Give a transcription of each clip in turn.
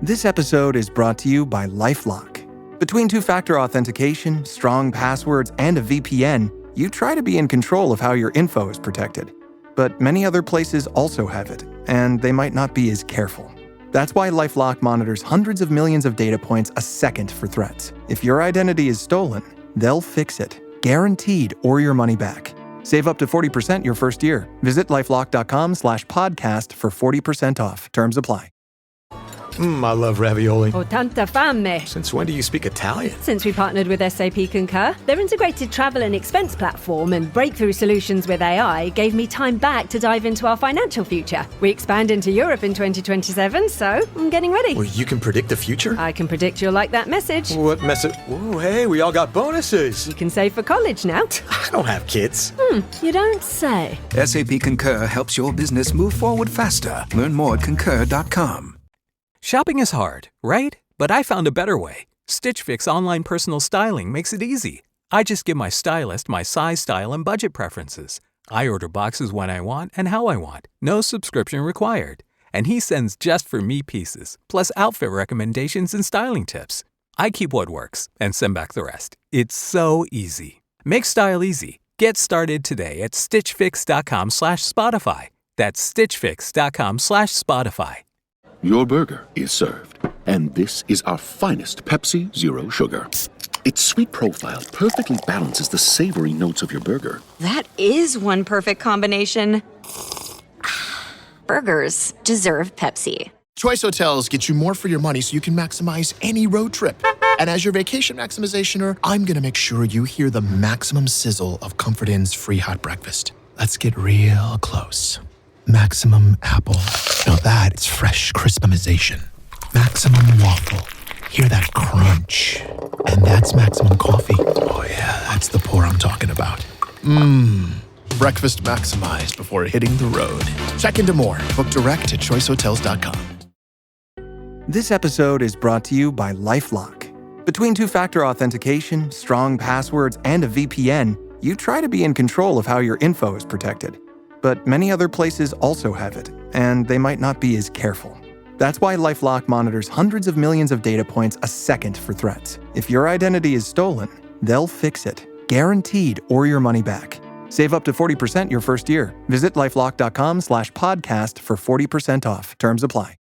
This episode is brought to you by LifeLock. Between two-factor authentication, strong passwords, and a VPN, you try to be in control of how your info is protected. But many other places also have it, and they might not be as careful. That's why LifeLock monitors hundreds of millions of data points a second for threats. If your identity is stolen, they'll fix it, guaranteed, or your money back. Save up to 40% your first year. Visit lifelock.com/podcast for 40% off. Terms apply. I love ravioli. Ho tanta fame. Since when do you speak Italian? Since we partnered with SAP Concur, their integrated travel and expense platform and breakthrough solutions with AI gave me time back to dive into our financial future. We expand into Europe in 2027, so I'm getting ready. Well, you can predict the future? I can predict you'll like that message. What message? Whoa, hey, we all got bonuses. You can save for college now. I don't have kids. You don't say. SAP Concur helps your business move forward faster. Learn more at concur.com. Shopping is hard, right? But I found a better way. Stitch Fix online personal styling makes it easy. I just give my stylist my size, style, and budget preferences. I order boxes when I want and how I want. No subscription required. And he sends just for me pieces, plus outfit recommendations and styling tips. I keep what works and send back the rest. It's so easy. Make style easy. Get started today at stitchfix.com/Spotify. That's stitchfix.com/Spotify. Your burger is served, and this is our finest Pepsi Zero Sugar. Its sweet profile perfectly balances the savory notes of your burger. That is one perfect combination. Burgers deserve Pepsi. Choice Hotels get you more for your money so you can maximize any road trip. And as your vacation maximizationer, I'm going to make sure you hear the maximum sizzle of Comfort Inn's free hot breakfast. Let's get real close. Maximum apple. Now that's fresh crispimization. Maximum waffle. Hear that crunch. And that's maximum coffee. Oh yeah, that's the pour I'm talking about. Breakfast maximized before hitting the road. Check into more. Book direct at choicehotels.com. This episode is brought to you by LifeLock. Between two-factor authentication, strong passwords, and a VPN, you try to be in control of how your info is protected. But many other places also have it, and they might not be as careful. That's why LifeLock monitors hundreds of millions of data points a second for threats. If your identity is stolen, they'll fix it, guaranteed, or your money back. Save up to 40% your first year. Visit lifelock.com/podcast for 40% off. Terms apply.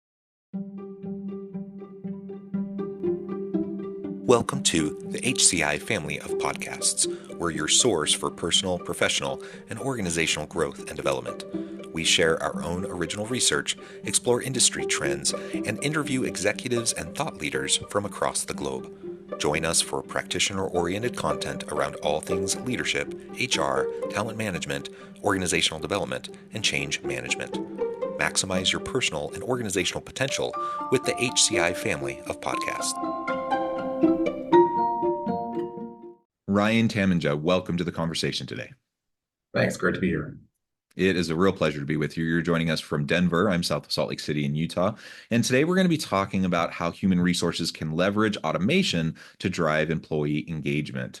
Welcome to the HCI family of podcasts. We're your source for personal, professional, and organizational growth and development. We share our own original research, explore industry trends, and interview executives and thought leaders from across the globe. Join us for practitioner-oriented content around all things leadership, HR, talent management, organizational development, and change management. Maximize your personal and organizational potential with the HCI family of podcasts. Ryan Tamminga, welcome to the conversation today. Thanks. Great to be here. It is a real pleasure to be with you. You're joining us from Denver. I'm south of Salt Lake City in Utah. And today we're going to be talking about how human resources can leverage automation to drive employee engagement.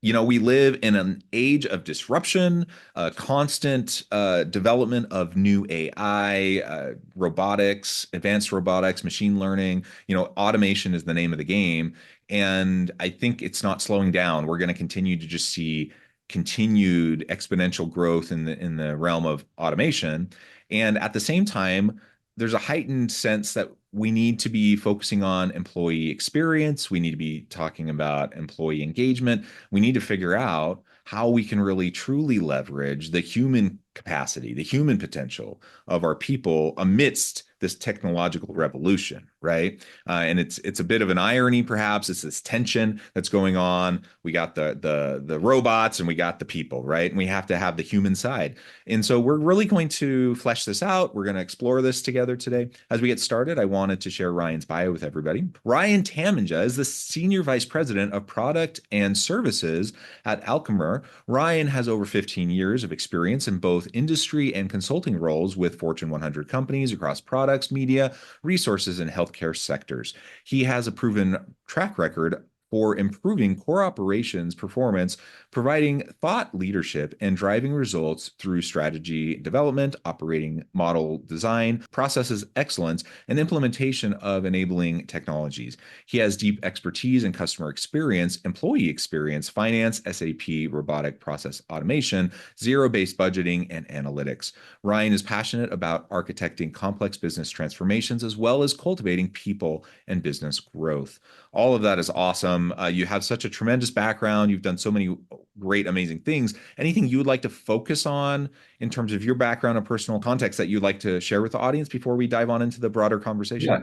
You know, we live in an age of disruption, constant development of new AI, robotics, advanced robotics, machine learning. You know, automation is the name of the game. And I think it's not slowing down. We're going to continue to just see continued exponential growth in the realm of automation. And at the same time, there's a heightened sense that we need to be focusing on employee experience. We need to be talking about employee engagement. We need to figure out how we can really truly leverage the human capacity, the human potential of our people amidst this technological revolution, right? And it's a bit of an irony, perhaps. It's this tension that's going on. We got the robots and we got the people, right? And we have to have the human side. And so we're really going to flesh this out. We're going to explore this together today. As we get started, I wanted to share Ryan's bio with everybody. Ryan Tamminga is the Senior Vice President of Product and Services at Alchemer. Ryan has over 15 years of experience in both industry and consulting roles with Fortune 100 companies across products, media, resources, and healthcare sectors. He has a proven track record for improving core operations performance, providing thought leadership, and driving results through strategy development, operating model design, processes excellence, and implementation of enabling technologies. He has deep expertise in customer experience, employee experience, finance, SAP, robotic process automation, zero-based budgeting, and analytics. Ryan is passionate about architecting complex business transformations as well as cultivating people and business growth. All of that is awesome. You have such a tremendous background. You've done so many great, amazing things. Anything you would like to focus on in terms of your background and personal context that you'd like to share with the audience before we dive on into the broader conversation? Yeah.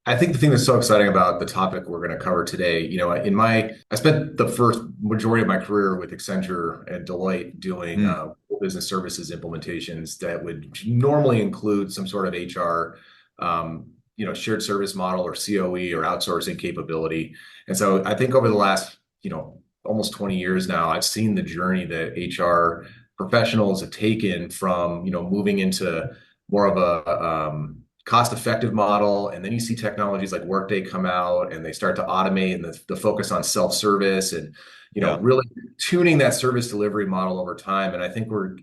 I think the thing that's so exciting about the topic we're going to cover today, I spent the first majority of my career with Accenture and Deloitte doing business services implementations that would normally include some sort of HR, shared service model or COE or outsourcing capability. And so I think over the last, almost 20 years now, I've seen the journey that HR professionals have taken from, moving into more of a cost-effective model, and then you see technologies like Workday come out and they start to automate, and the focus on self-service and really tuning that service delivery model over time. And I think we're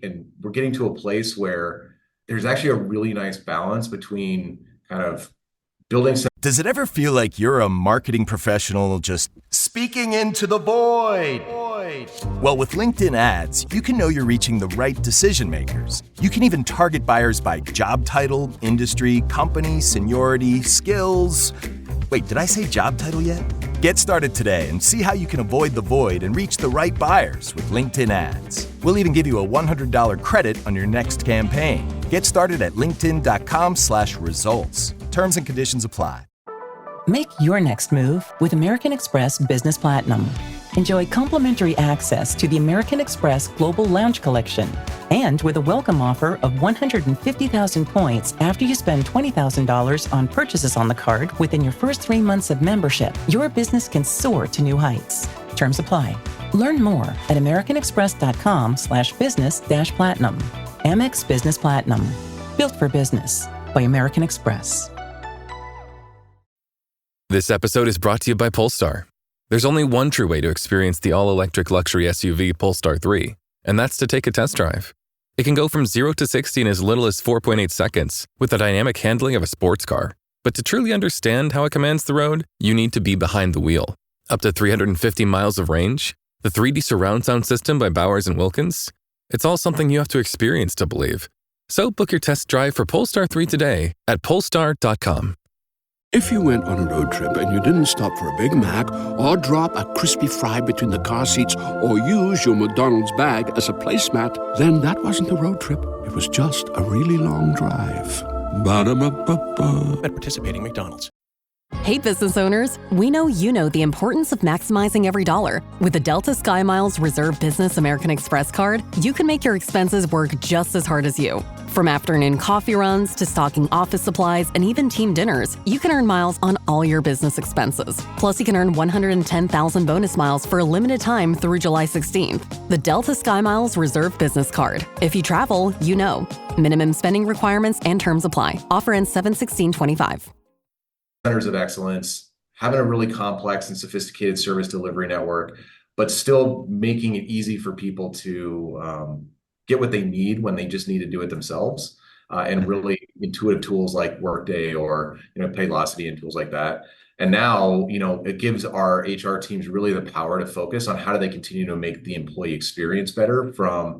getting to a place where there's actually a really nice balance between kind of building. Does it ever feel like you're a marketing professional just speaking into the void? Well, with LinkedIn ads, you can know you're reaching the right decision makers. You can even target buyers by job title, industry, company, seniority, skills. Wait, did I say job title yet? Get started today and see how you can avoid the void and reach the right buyers with LinkedIn ads. We'll even give you a $100 credit on your next campaign. Get started at linkedin.com/results. Terms and conditions apply. Make your next move with American Express Business Platinum. Enjoy complimentary access to the American Express Global Lounge Collection. And with a welcome offer of 150,000 points after you spend $20,000 on purchases on the card within your first 3 months of membership, your business can soar to new heights. Terms apply. Learn more at americanexpress.com/business-platinum. Amex Business Platinum. Built for business by American Express. This episode is brought to you by Polestar. There's only one true way to experience the all-electric luxury SUV Polestar 3, and that's to take a test drive. It can go from 0 to 60 in as little as 4.8 seconds with the dynamic handling of a sports car. But to truly understand how it commands the road, you need to be behind the wheel. Up to 350 miles of range, the 3D surround sound system by Bowers & Wilkins. It's all something you have to experience to believe. So book your test drive for Polestar 3 today at polestar.com. If you went on a road trip and you didn't stop for a Big Mac or drop a crispy fry between the car seats or use your McDonald's bag as a placemat, then that wasn't a road trip. It was just a really long drive. Ba-da-ba-ba-ba. At participating McDonald's. Hey business owners, we know you know the importance of maximizing every dollar. With the Delta SkyMiles Reserve Business American Express card, you can make your expenses work just as hard as you. From afternoon coffee runs to stocking office supplies and even team dinners, you can earn miles on all your business expenses. Plus, you can earn 110,000 bonus miles for a limited time through July 16th. The Delta SkyMiles Reserve Business Card. If you travel, you know. Minimum spending requirements and terms apply. Offer ends 7/16/25. Centers of excellence, having a really complex and sophisticated service delivery network, but still making it easy for people to get what they need when they just need to do it themselves, and really intuitive tools like Workday or Paylocity and tools like that. And now it gives our HR teams really the power to focus on how do they continue to make the employee experience better from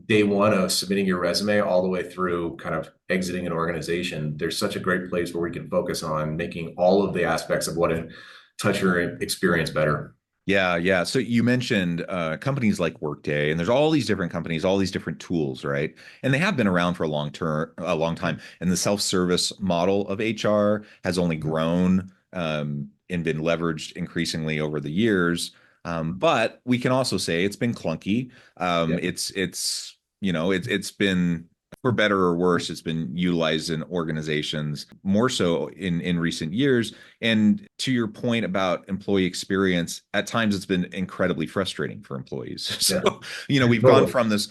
day one of submitting your resume all the way through kind of exiting an organization. There's such a great place where we can focus on making all of the aspects of what a touch your experience better. Yeah. So you mentioned companies like Workday, and there's all these different companies, all these different tools, right? And they have been around for a long time. And the self-service model of HR has only grown and been leveraged increasingly over the years. But we can also say it's been clunky. It's been, for better or worse, it's been utilized in organizations more so in recent years. And to your point about employee experience, at times it's been incredibly frustrating for employees. So, we've gone from this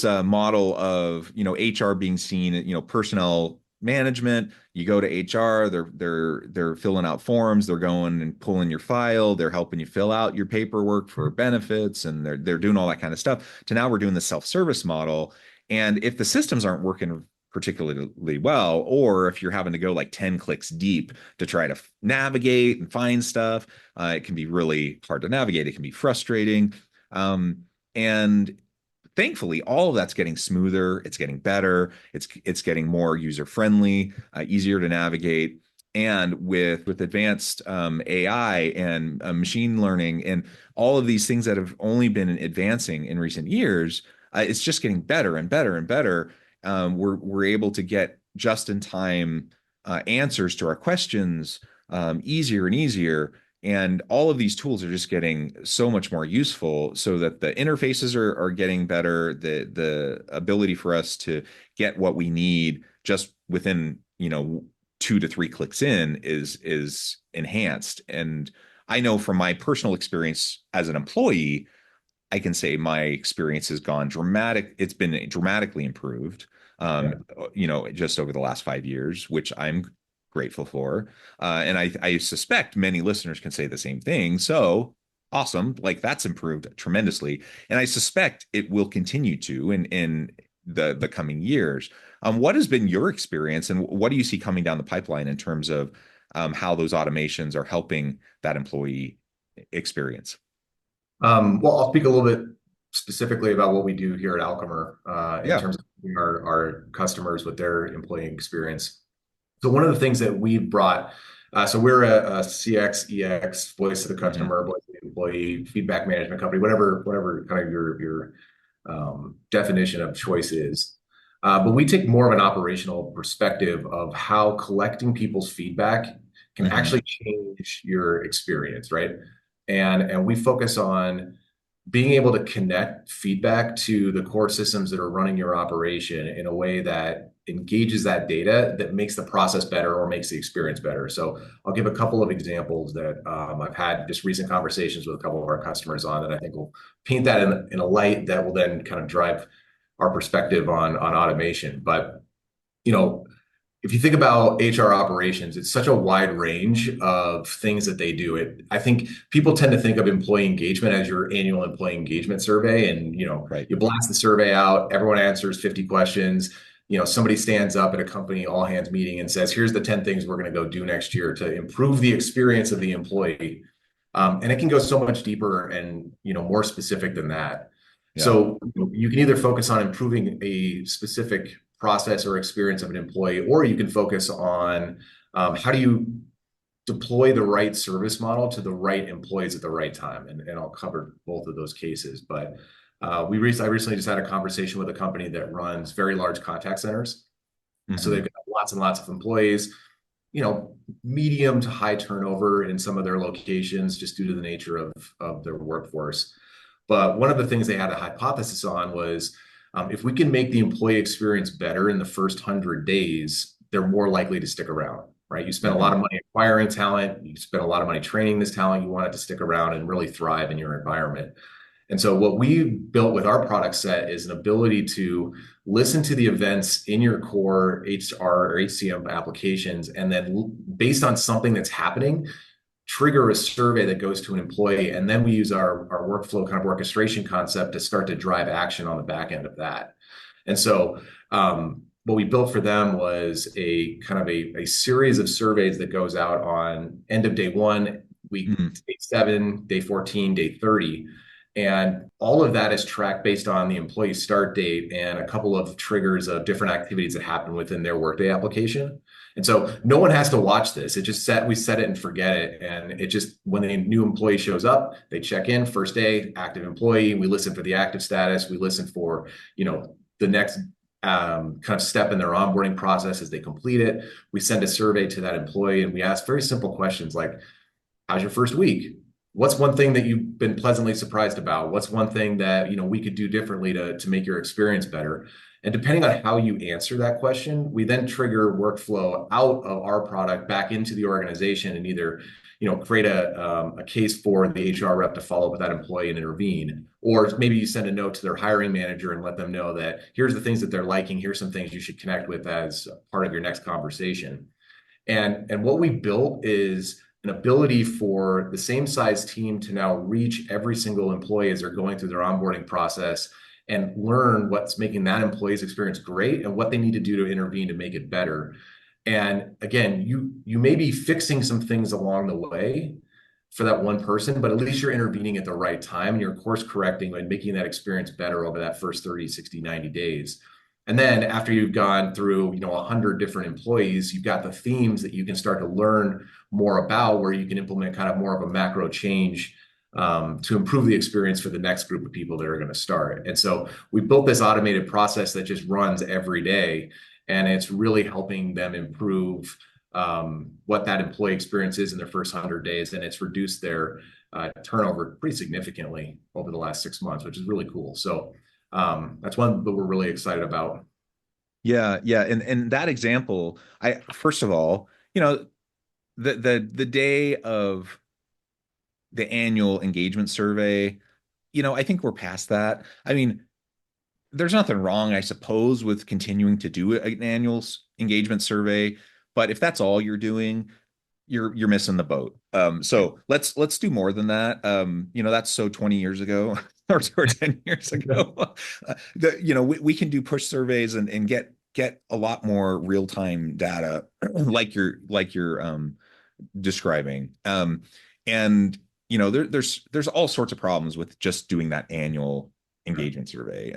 model of, HR being seen, personnel management. You go to HR, they're filling out forms, they're going and pulling your file, they're helping you fill out your paperwork for benefits, and they're doing all that kind of stuff. To now we're doing the self-service model. And if the systems aren't working particularly well, or if you're having to go like 10 clicks deep to try to navigate and find stuff, it can be really hard to navigate. It can be frustrating. And thankfully, all of that's getting smoother. It's getting better. It's getting more user friendly, easier to navigate. And with advanced AI and machine learning and all of these things that have only been advancing in recent years, it's just getting better and better and better. We're able to get just in time answers to our questions easier and easier. And all of these tools are just getting so much more useful, so that the interfaces are getting better. The ability for us to get what we need just within 2 to 3 clicks in is enhanced. And I know from my personal experience as an employee, I can say my experience has gone dramatic. It's been dramatically improved, just over the last 5 years, which I'm grateful for. And I suspect many listeners can say the same thing. So awesome. Like, that's improved tremendously. And I suspect it will continue to in the coming years. What has been your experience, and what do you see coming down the pipeline in terms of how those automations are helping that employee experience? Well, I'll speak a little bit specifically about what we do here at Alchemer in terms of our customers with their employee experience. So one of the things that we've brought, so we're a CX, EX, voice of the customer, voice of the employee, feedback management company, whatever kind of your definition of choice is. But we take more of an operational perspective of how collecting people's feedback can actually change your experience, right? And we focus on being able to connect feedback to the core systems that are running your operation in a way that engages that data, that makes the process better or makes the experience better. So I'll give a couple of examples that I've had just recent conversations with a couple of our customers on, that I think will paint that in a light that will then kind of drive our perspective on automation. But, if you think about HR operations, it's such a wide range of things that they do. I think people tend to think of employee engagement as your annual employee engagement survey. And, you blast the survey out, everyone answers 50 questions. Somebody stands up at a company all hands meeting and says, here's the 10 things we're going to go do next year to improve the experience of the employee. And it can go so much deeper and, more specific than that. Yeah. So you can either focus on improving a specific process or experience of an employee, or you can focus on how do you deploy the right service model to the right employees at the right time. And I'll cover both of those cases. But I recently just had a conversation with a company that runs very large contact centers. So they've got lots and lots of employees, medium to high turnover in some of their locations, just due to the nature of their workforce. But one of the things they had a hypothesis on was, if we can make the employee experience better in the first 100 days, they're more likely to stick around, right? You spend a lot of money acquiring talent, you spend a lot of money training this talent, you want it to stick around and really thrive in your environment. And so what we built with our product set is an ability to listen to the events in your core HR or HCM applications, and then based on something that's happening, trigger a survey that goes to an employee. And then we use our workflow kind of orchestration concept to start to drive action on the back end of that. And so what we built for them was a kind of a series of surveys that goes out on end of day 1, week day 7, day 14, day 30. And all of that is tracked based on the employee start date and a couple of triggers of different activities that happen within their Workday application. And so no one has to watch this. We set it and forget it. And it just, when a new employee shows up, they check in, first day, active employee. We listen for the active status. We listen for, the next kind of step in their onboarding process as they complete it. We send a survey to that employee and we ask very simple questions like, how's your first week? What's one thing that you've been pleasantly surprised about? What's one thing that we could do differently to make your experience better? And depending on how you answer that question, we then trigger workflow out of our product back into the organization and either, create a case for the HR rep to follow up with that employee and intervene, or maybe you send a note to their hiring manager and let them know that here's the things that they're liking, here's some things you should connect with as part of your next conversation. And what we built is an ability for the same size team to now reach every single employee as they're going through their onboarding process and learn what's making that employee's experience great and what they need to do to intervene to make it better. And again, you may be fixing some things along the way for that one person, but at least you're intervening at the right time and you're course correcting and making that experience better over that first 30, 60, 90 days. And then after you've gone through, 100 different employees, you've got the themes that you can start to learn more about, where you can implement kind of more of a macro change to improve the experience for the next group of people that are going to start. And so we built this automated process that just runs every day, and it's really helping them improve what that employee experience is in their first 100 days. And it's reduced their turnover pretty significantly over the last 6 months, which is really cool. So that's one that we're really excited about. Yeah, yeah, and that example, first of all, the day of the annual engagement survey, I think we're past that. I mean, there's nothing wrong, I suppose, with continuing to do an annual engagement survey, but if that's all you're doing, you're missing the boat. So let's do more than that. That's so 20 years ago or 10 years ago. We can do push surveys and get a lot more real-time data like you're describing. And there's all sorts of problems with just doing that annual engagement survey.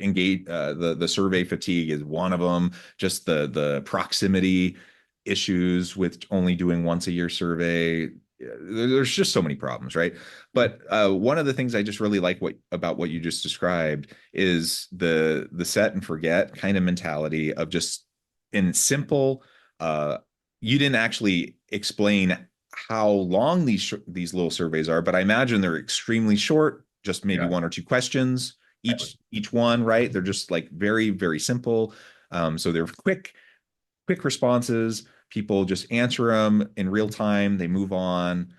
Engage the survey fatigue is one of them. Just the proximity issues with only doing once a year survey. There's just so many problems, right? But one of the things I just really like about what you just described is the set and forget kind of mentality of just in simple. You didn't actually explain how long these little surveys are, but I imagine they're extremely short, just maybe one or two questions each one, right? They're just like very, very simple. So they're quick responses. People just answer them in real time. They move on.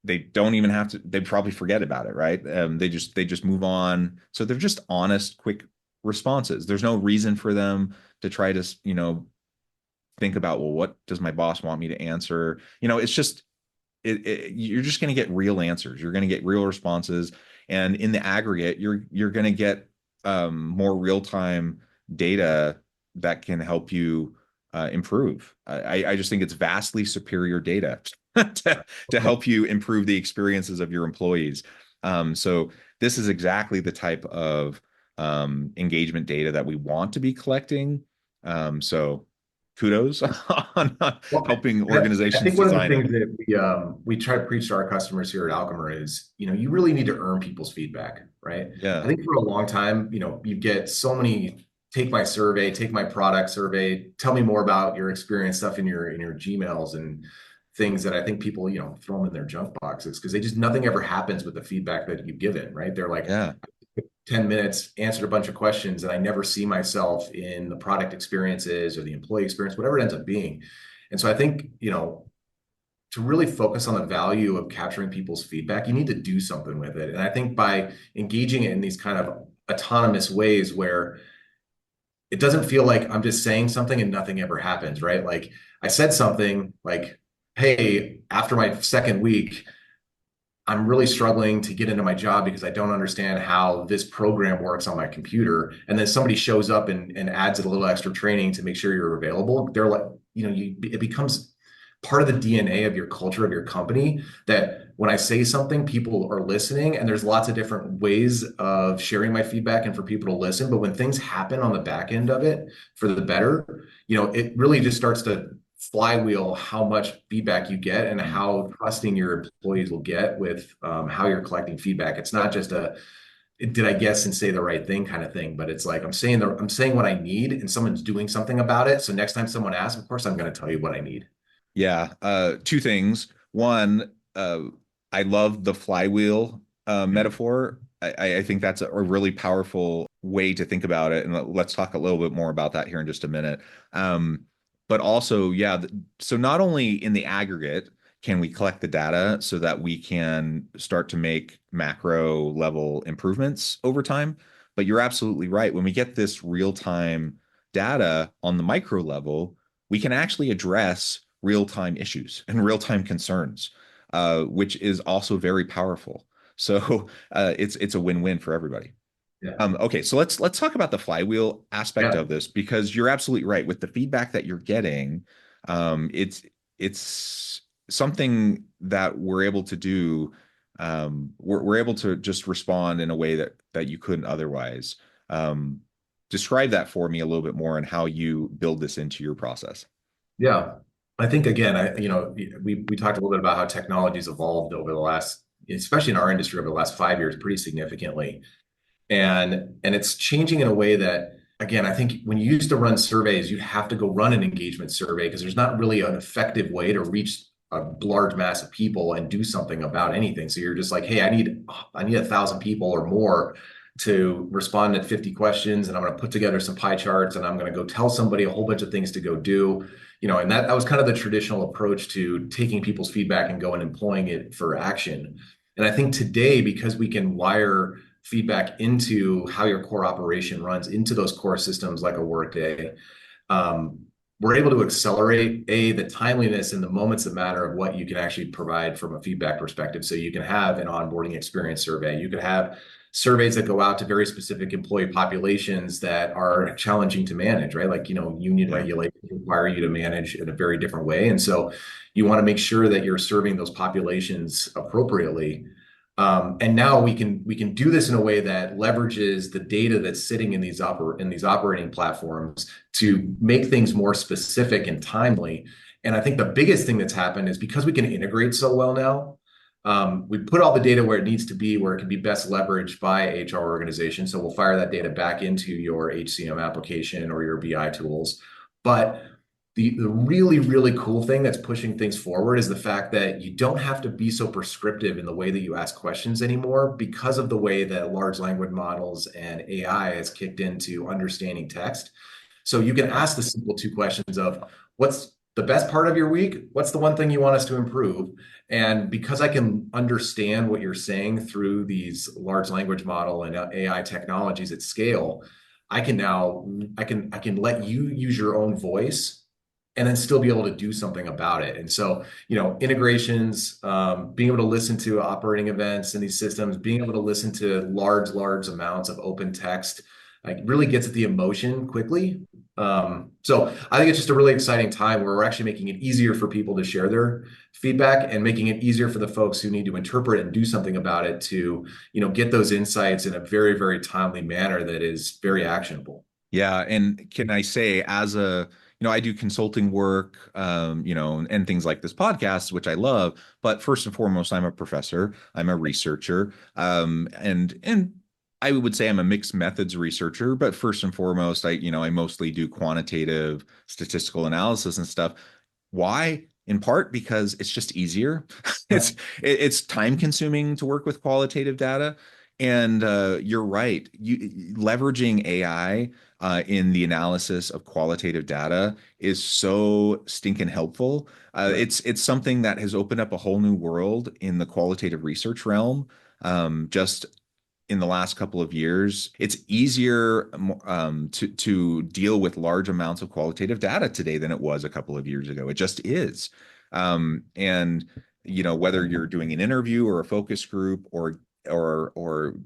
They don't even have to, they probably forget about it, right? They just move on. So they're just honest, quick responses. There's no reason for them to try to, think about, well, what does my boss want me to answer? It's just, you're just going to get real answers. You're going to get real responses. And in the aggregate, you're going to get more real-time data that can help you improve. I just think it's vastly superior data to help you improve the experiences of your employees. So this is exactly the type of engagement data that we want to be collecting. So kudos on helping organizations. I think one of the things that we try to preach to our customers here at Alchemer is, you really need to earn people's feedback, right? Yeah. I think for a long time, you get so many take my survey, take my product survey, tell me more about your experience stuff in your Gmails and things that I think people, throw them in their junk boxes because nothing ever happens with the feedback that you've given, right? They're like, 10 minutes, answered a bunch of questions, and I never see myself in the product experiences or the employee experience, whatever it ends up being. And so I think, to really focus on the value of capturing people's feedback, you need to do something with it. And I think by engaging it in these kind of autonomous ways where it doesn't feel like I'm just saying something and nothing ever happens, right? Like I said something like, hey, after my second week, I'm really struggling to get into my job because I don't understand how this program works on my computer. And then somebody shows up and adds a little extra training to make sure you're available. They're like, it becomes part of the DNA of your culture, of your company, that when I say something, people are listening. And there's lots of different ways of sharing my feedback and for people to listen. But when things happen on the back end of it for the better, it really just starts to flywheel how much feedback you get and how trusting your employees will get with how you're collecting feedback. It's not just did I guess and say the right thing kind of thing, but it's like I'm saying what I need and someone's doing something about it. So next time someone asks, of course I'm going to tell you what I need. Yeah. Two things. One, I love the flywheel metaphor. I think that's a really powerful way to think about it. And let's talk a little bit more about that here in just a minute. But also, yeah, so not only in the aggregate can we collect the data so that we can start to make macro level improvements over time, but you're absolutely right. When we get this real-time data on the micro level, we can actually address real-time issues and real-time concerns, which is also very powerful. So it's a win-win for everybody. Yeah. Okay, so let's talk about the flywheel aspect of this, because you're absolutely right. With the feedback that you're getting, it's something that we're able to do. We're able to just respond in a way that you couldn't otherwise. Describe that for me a little bit more and how you build this into your process. Yeah. I think again, we talked a little bit about how technology's evolved over the last, especially in our industry over the last 5 years, pretty significantly. And it's changing in a way that, again, I think when you used to run surveys, you'd have to go run an engagement survey because there's not really an effective way to reach a large mass of people and do something about anything. So you're just like, hey, I need 1,000 people or more to respond to 50 questions, and I'm going to put together some pie charts, and I'm going to go tell somebody a whole bunch of things to go do. And that was kind of the traditional approach to taking people's feedback and going and employing it for action. And I think today, because we can wire feedback into how your core operation runs into those core systems like a Workday, we're able to accelerate the timeliness and the moments that matter of what you can actually provide from a feedback perspective. So you can have an onboarding experience survey. You could have surveys that go out to very specific employee populations that are challenging to manage, right? Like, union regulations require you to manage in a very different way. And so you want to make sure that you're serving those populations appropriately. And now we can do this in a way that leverages the data that's sitting in these operating platforms to make things more specific and timely. And I think the biggest thing that's happened is because we can integrate so well now, we put all the data where it needs to be, where it can be best leveraged by HR organizations. So we'll fire that data back into your HCM application or your BI tools. But the really, really cool thing that's pushing things forward is the fact that you don't have to be so prescriptive in the way that you ask questions anymore because of the way that large language models and AI has kicked into understanding text. So you can ask the simple two questions of, what's the best part of your week? What's the one thing you want us to improve? And because I can understand what you're saying through these large language model and AI technologies at scale, I can let you use your own voice and then still be able to do something about it. And so, integrations, being able to listen to operating events in these systems, being able to listen to large amounts of open text, like really gets at the emotion quickly. So I think it's just a really exciting time where we're actually making it easier for people to share their feedback and making it easier for the folks who need to interpret and do something about it to, get those insights in a very, very timely manner that is very actionable. Yeah. And can I say, I do consulting work, and things like this podcast, which I love. But first and foremost, I'm a professor. I'm a researcher, and I would say I'm a mixed methods researcher. But first and foremost, I mostly do quantitative statistical analysis and stuff. Why? In part because it's just easier. It's time consuming to work with qualitative data. And you're right. Leveraging AI in the analysis of qualitative data is so stinking helpful. It's something that has opened up a whole new world in the qualitative research realm. Just in the last couple of years, it's easier to deal with large amounts of qualitative data today than it was a couple of years ago. It just is. And whether you're doing an interview or a focus group or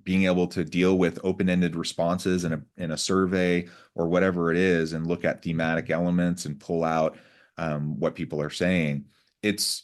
being able to deal with open-ended responses in a survey or whatever it is, and look at thematic elements and pull out what people are saying, it's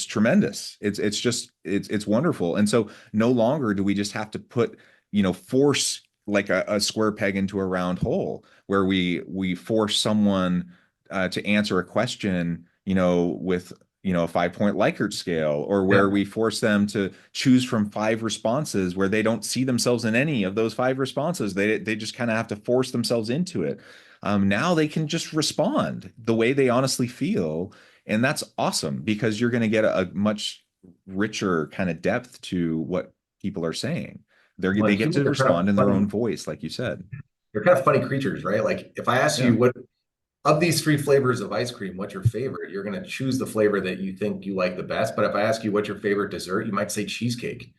tremendous. It's wonderful. And so no longer do we just have to force like a square peg into a round hole, where we force someone to answer a question, with a 5-point Likert scale, or where we force them to choose from 5 responses where they don't see themselves in any of those 5 responses. They just kind of have to force themselves into it. Now they can just respond the way they honestly feel. And that's awesome, because you're going to get a much richer kind of depth to what people are saying. Well, they get humans to are kind of respond in their funny. own voice, like you said. They're kind of funny creatures, right? Like if I ask Yeah. you what of these three flavors of ice cream, what's your favorite? You're going to choose the flavor that you think you like the best. But if I ask you what's your favorite dessert, you might say cheesecake.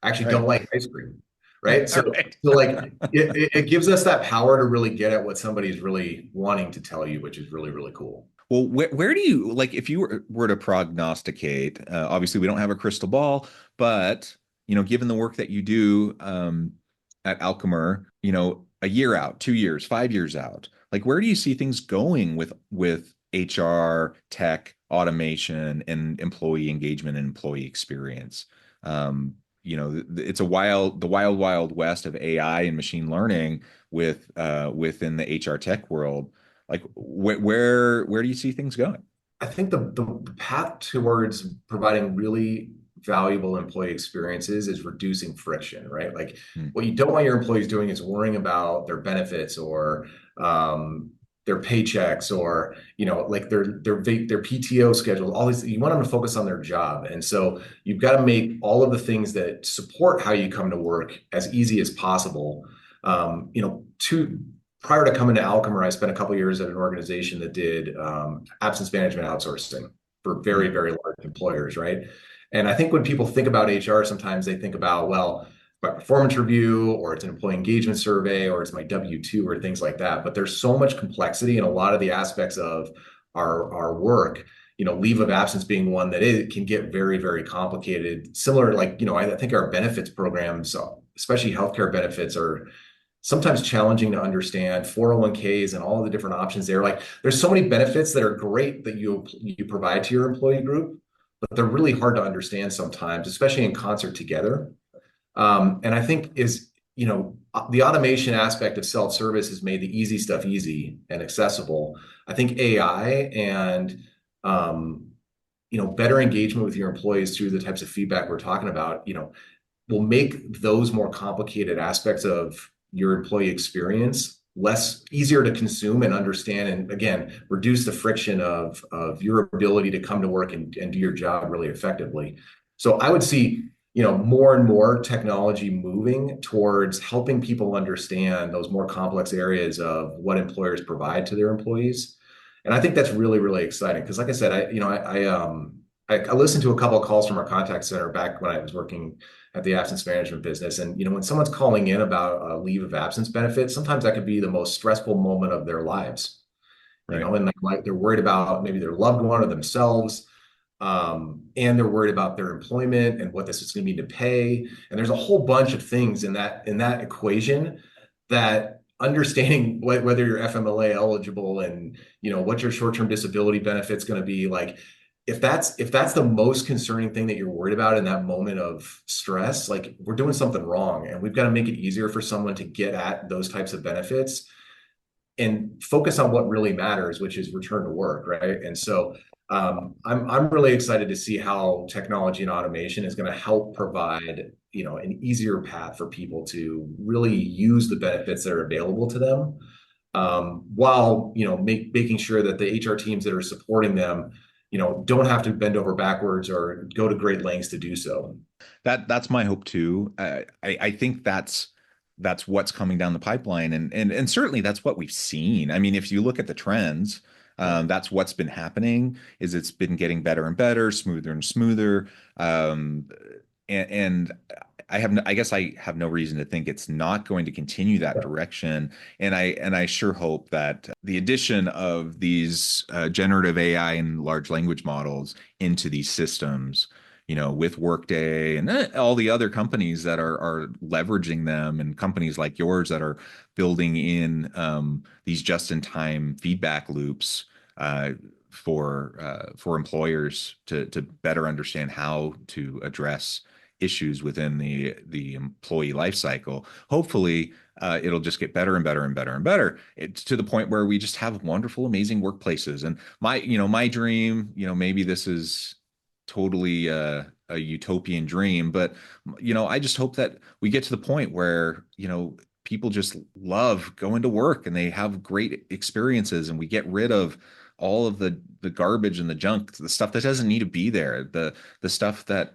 I actually don't Right. like ice cream, right? So, Right. so like it gives us that power to really get at what somebody's really wanting to tell you, which is really, really cool. Well, where do you like if you were to prognosticate? Obviously, we don't have a crystal ball, but given the work that you do at Alchemer, a year out, 2 years, 5 years out, like where do you see things going with HR, tech, automation, and employee engagement and employee experience? It's the wild, wild west of AI and machine learning within the HR tech world. Like where do you see things going? I think the path towards providing really valuable employee experiences is reducing friction, right? Like Hmm. what you don't want your employees doing is worrying about their benefits or their paychecks or like their PTO schedules. All these you want them to focus on their job, and so you've got to make all of the things that support how you come to work as easy as possible. To prior to coming to Alchemer, I spent a couple of years at an organization that did absence management outsourcing for very, very large employers, right? And I think when people think about HR, sometimes they think about, well, my performance review, or it's an employee engagement survey, or it's my W-2, or things like that. But there's so much complexity in a lot of the aspects of our work. Leave of absence being one that it can get very, very complicated. Similar, like, I think our benefits programs, especially healthcare benefits, are sometimes challenging to understand. 401ks and all the different options there. Like there's so many benefits that are great that you provide to your employee group, but they're really hard to understand sometimes, especially in concert together. And I think the automation aspect of self-service has made the easy stuff easy and accessible. I think AI and better engagement with your employees through the types of feedback we're talking about, will make those more complicated aspects of your employee experience easier to consume and understand, and again, reduce the friction of your ability to come to work and do your job really effectively. So I would see, more and more technology moving towards helping people understand those more complex areas of what employers provide to their employees. And I think that's really, really exciting because, like I said, I listened to a couple of calls from our contact center back when I was working at the absence management business. And, when someone's calling in about a leave of absence benefit, sometimes that could be the most stressful moment of their lives, Right. And they're worried about maybe their loved one or themselves. And they're worried about their employment and what this is going to mean to pay. And there's a whole bunch of things in that equation that understanding whether you're FMLA eligible and, what your short-term disability benefit's going to be like, if that's the most concerning thing that you're worried about in that moment of stress, like we're doing something wrong, and we've got to make it easier for someone to get at those types of benefits and focus on what really matters, which is return to work, right? And so I'm really excited to see how technology and automation is going to help provide an easier path for people to really use the benefits that are available to them, while making sure that the HR teams that are supporting them don't have to bend over backwards or go to great lengths to do so. That's my hope too. I think that's what's coming down the pipeline, and certainly that's what we've seen. I mean, if you look at the trends, that's what's been happening. Is it's been getting better and better, smoother and smoother, and I guess I have no reason to think it's not going to continue that direction. And I sure hope that the addition of these generative AI and large language models into these systems, with Workday and all the other companies that are leveraging them, and companies like yours that are building in these just-in-time feedback loops for employers to better understand how to address issues within the employee life cycle. Hopefully, it'll just get better and better and better and better. It's to the point where we just have wonderful, amazing workplaces. And my dream, maybe this is totally a utopian dream, but I just hope that we get to the point where people just love going to work and they have great experiences, and we get rid of all of the garbage and the junk, the stuff that doesn't need to be there, the stuff that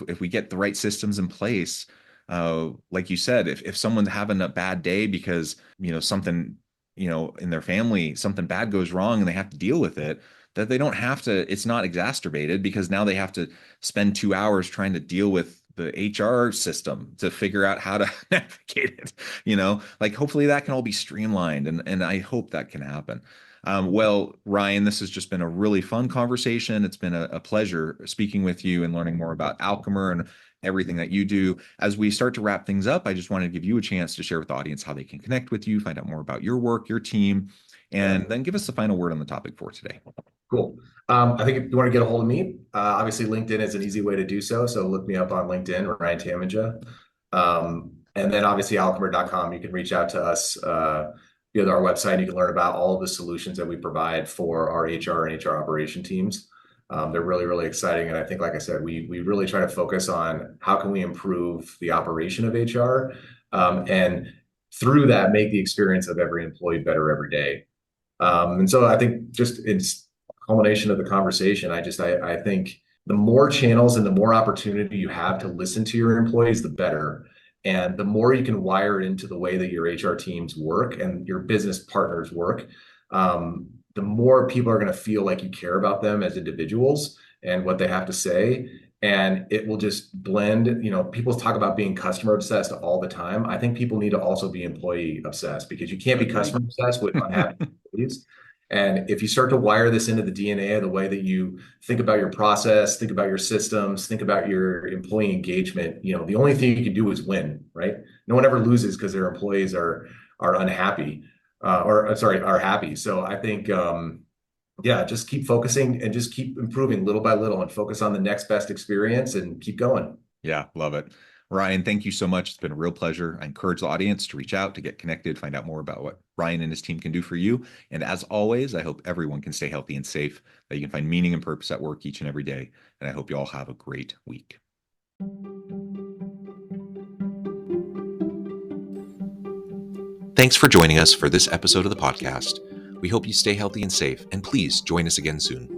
if we get the right systems in place, like you said, if someone's having a bad day because, something, in their family, something bad goes wrong and they have to deal with it, that they don't have to, it's not exacerbated because now they have to spend 2 hours trying to deal with the HR system to figure out how to navigate it, like hopefully that can all be streamlined, and I hope that can happen. Well, Ryan, this has just been a really fun conversation. It's been a pleasure speaking with you and learning more about Alchemer and everything that you do. As we start to wrap things up, I just wanted to give you a chance to share with the audience how they can connect with you, find out more about your work, your team, and then give us the final word on the topic for today. Cool. I think if you want to get a hold of me, obviously LinkedIn is an easy way to do so. So look me up on LinkedIn, Ryan Tamminga. And then obviously alchemer.com, you can reach out to us via our website. You can learn about all of the solutions that we provide for our HR and HR operation teams. They're really, really exciting. And I think, like I said, we really try to focus on how can we improve the operation of HR, and through that, make the experience of every employee better every day. And so I think just it's a culmination of the conversation. I think the more channels and the more opportunity you have to listen to your employees, the better. And the more you can wire it into the way that your HR teams work and your business partners work, the more people are going to feel like you care about them as individuals and what they have to say. And it will just blend. People talk about being customer obsessed all the time. I think people need to also be employee obsessed, because you can't be customer obsessed with unhappy employees. And if you start to wire this into the DNA of the way that you think about your process, think about your systems, think about your employee engagement, the only thing you can do is win, right? No one ever loses because their employees are unhappy, are happy. So I think, just keep focusing and just keep improving little by little and focus on the next best experience and keep going. Yeah, love it. Ryan, thank you so much. It's been a real pleasure. I encourage the audience to reach out, to get connected, find out more about what Ryan and his team can do for you. And as always, I hope everyone can stay healthy and safe, that you can find meaning and purpose at work each and every day. And I hope you all have a great week. Thanks for joining us for this episode of the podcast. We hope you stay healthy and safe, and please join us again soon.